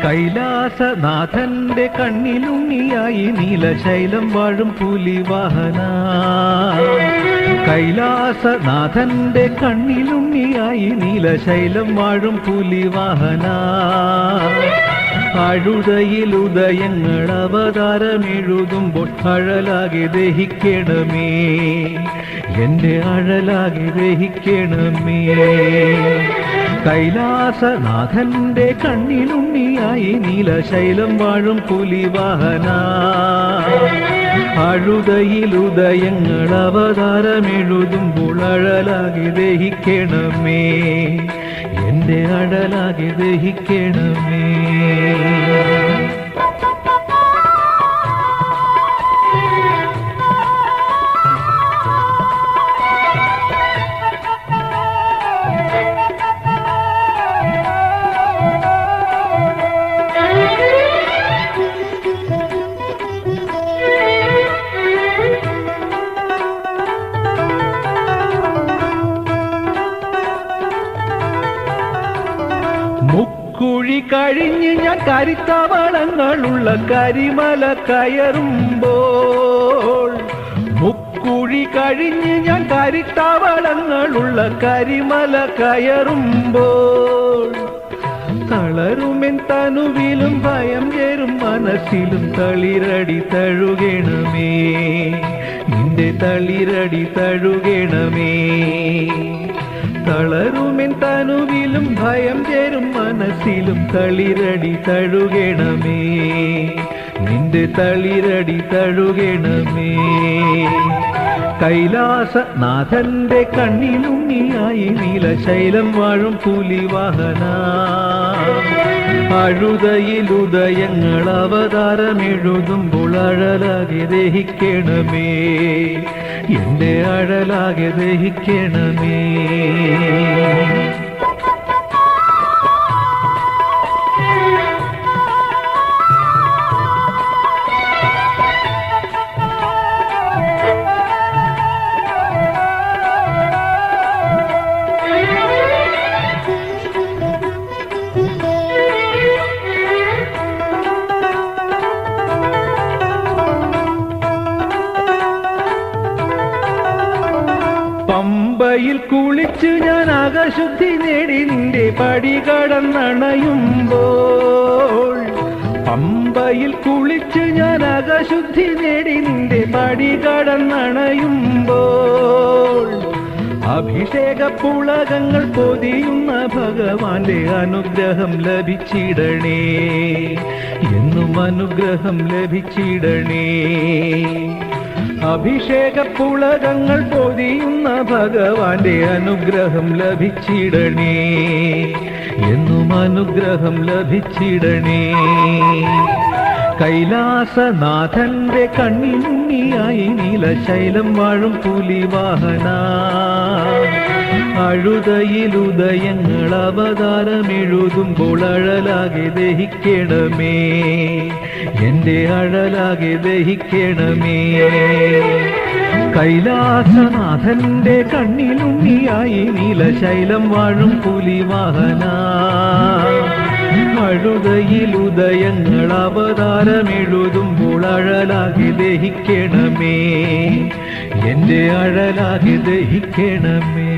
കൈലാസനാഥന്റെ കണ്ണിലുണ്ണിയായി നീലശൈലം വാഴും പുലിവാഹന. കൈലാസനാഥന്റെ കണ്ണിലുണ്ണിയായി നീലശൈലം വാഴും പുലിവാഹന. അഴുതയിൽ ഉദയങ്ങൾ അവതാരമെഴുതുമ്പോൾ അഴലാകെ ദഹിക്കണമേ, എന്റെ അഴലാകെ ദഹിക്കണമേ. കൈലാസനാഥന്റെ കണ്ണിലുണ്ണിയായി നീലശൈലം വാഴും പുലിവാഹന. അഴുതയിൽ ഉദയങ്ങൾ അവതാരമെഴുതുമ്പോൾ അഴലാകെ ദഹിക്കണമേ, എന്റെ അഴലാകെ ദഹിക്കണമേ. മുക്കുഴി കഴിഞ്ഞ് ഞാൻ കരിത്തവളങ്ങളുള്ള കരിമല കയറുമ്പോൾ, മുക്കുഴി കഴിഞ്ഞ് ഞാൻ കരിത്തവളങ്ങളുള്ള കരിമല കയറുമ്പോൾ, തളരുമെൻ തനുവിലും ഭയം ചേരും മനസ്സിലും തളിരടി തഴുകണമേ, നിന്റെ തളിരടി തഴുകണമേ. തളരുമെൻ തനുവിലും ഭയം ചേരും മനസ്സിലും തളിരടി തഴുകണമേ, നിന്റെ തളിരടി തഴുകണമേ. കൈലാസനാഥന്റെ കണ്ണിലുണ്ണിയായി നീലശൈലം വാഴും പുലിവാഹന. അഴുതയിൽ ഉദയങ്ങൾ അവതാരമെഴുതുമ്പോൾ അഴലാകെ ദഹിക്കണമേ, എന്റെ അഴലാകെ ദഹിക്കണമേ. പമ്പയിൽ കുളിച്ച് ഞാൻ ആകാശുദ്ധി നേടി നിന്റെ പടി കടന്നണയുമ്പോൾ, പമ്പയിൽ കുളിച്ച് ഞാൻ ആകാശുദ്ധി നേടി നിന്റെ പടി കടന്നണയുമ്പോൾ, അഭിഷേക പുളകങ്ങൾ പൊതിയുന്ന ഭഗവാന്റെ അനുഗ്രഹം ലഭിച്ചിടണേ, എന്നും അനുഗ്രഹം ലഭിച്ചിടണേ. അഭിഷേക പുളകങ്ങൾ പൊതിയുന്ന ഭഗവാന്റെ അനുഗ്രഹം ലഭിച്ചിടണേ, എന്നും അനുഗ്രഹം ലഭിച്ചിടണേ. കൈലാസനാഥന്റെ കണ്ണിലുണ്ണിയായി നീലശൈലം വാഴും പുലിവാഹന. അഴുതയിൽ ഉദയങ്ങൾ അവതാരമെഴുതുമ്പോൾ അഴലാകെ ദഹിക്കണമേ, എന്റെ അഴലാകെ ദഹിക്കണമേ. കൈലാസനാഥന്റെ കണ്ണിലുണ്ണിയായി നീലശൈലം വാഴും പുലിവാഹന. അഴുതയിൽ ഉദയങ്ങൾ അവതാരമെഴുതുമ്പോൾ അഴലാകെ ദഹിക്കണമേ, എന്റെ അഴലാകെ ദഹിക്കണമേ.